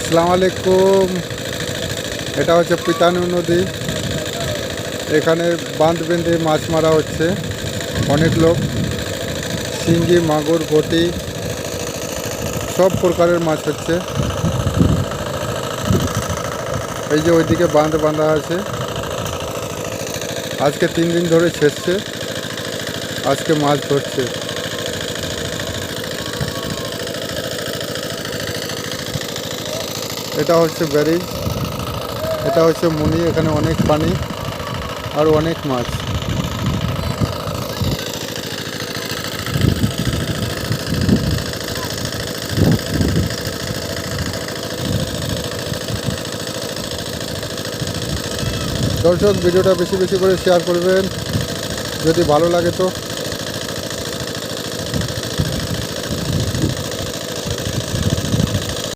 আসসালামু আলাইকুম। এটা হচ্ছে পিতানু নদী। এখানে বাঁধ বেঁধে মাছ মারা হচ্ছে। অনেক লোক শিঙ্গি, মাগুর, বটি সব প্রকারের মাছ হচ্ছে। এই যে ওইদিকে বাঁধ বাঁধা আছে। আজকে 3 দিন ধরে ছেড়ছে, আজকে মাছ ধরছে। এটা হচ্ছে ব্যারেজ, এটা হচ্ছে মুনি। এখানে অনেক পানি আর অনেক মাছ। দর্শক, ভিডিওটা বেশি বেশি করে শেয়ার করবেন যদি ভালো লাগে তো।